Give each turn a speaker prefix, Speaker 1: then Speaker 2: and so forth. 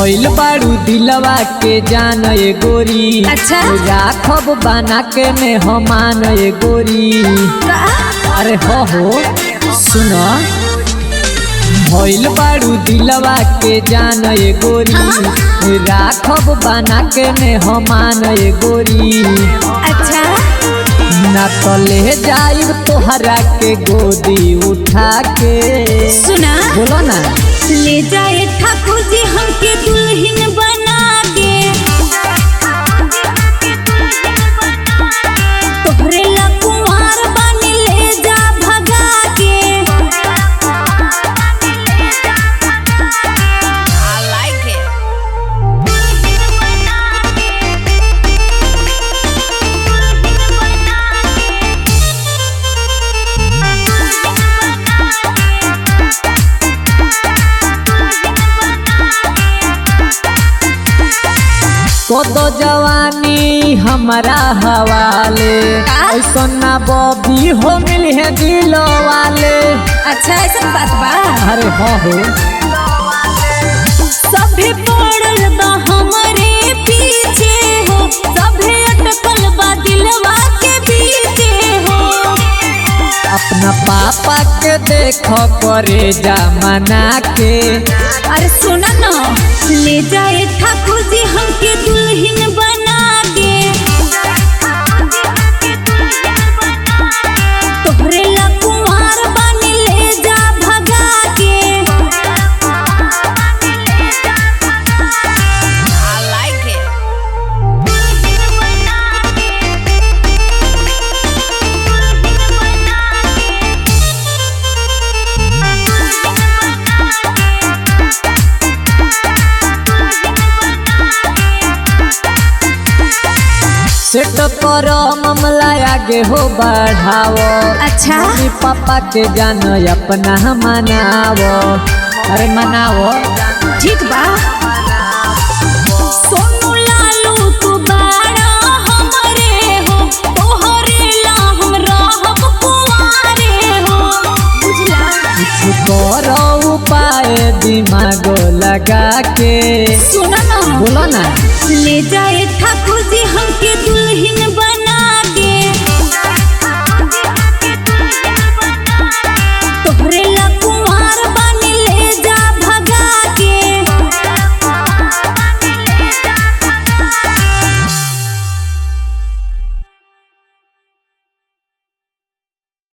Speaker 1: भइल बारू दिलवा के जान ए गोरी।
Speaker 2: अच्छा
Speaker 1: राखब बना के में हमान ए गोरी। अरे हो सुन भइल बारू दिलवा के जान ए गोरी। राखब बना के में हमान ए गोरी।
Speaker 2: अच्छा
Speaker 1: ना तो ले जाइब तोहरा के गोदी उठा के।
Speaker 2: सुना
Speaker 1: बोलो ना
Speaker 2: ले जाए ठाकुर जी हमके दुल्हन बना के। तोहरे ला कुंवार बनी ले जा भगा के। I like it.
Speaker 1: कदो जवानी हमारा हवाले। ऐसा ना बॉबी हो मिली है दिलो वाले।
Speaker 2: अच्छा ऐसा बात बा।
Speaker 1: अरे हो
Speaker 2: सभे पड़ल बा हमरे पीछे हो। सभे अटकल बा दिलवा के पीछे हो।
Speaker 1: अपना पापा के देखो करे जा मना के।
Speaker 2: अरे सुना ना ले जाए ठाकुर जी हमके दुल्हन बना के। तोहरे ला कुंवार बनी ले जा भगा के। I like it.
Speaker 1: सेट करो मामला आगे हो बढ़ाओ।
Speaker 2: अच्छा
Speaker 1: मम्मी पापा के जानो अपना मनावो। अरे मनावो
Speaker 2: ठीक बा। सोनू लालू तू बाड़ा हमरे हो। तोहरे ला हम रहब कुंवारे हो। बुझला
Speaker 1: कुछ करो उपाय दिमाग लगा के।
Speaker 2: सुना ना
Speaker 1: बोलो ना
Speaker 2: ले जाए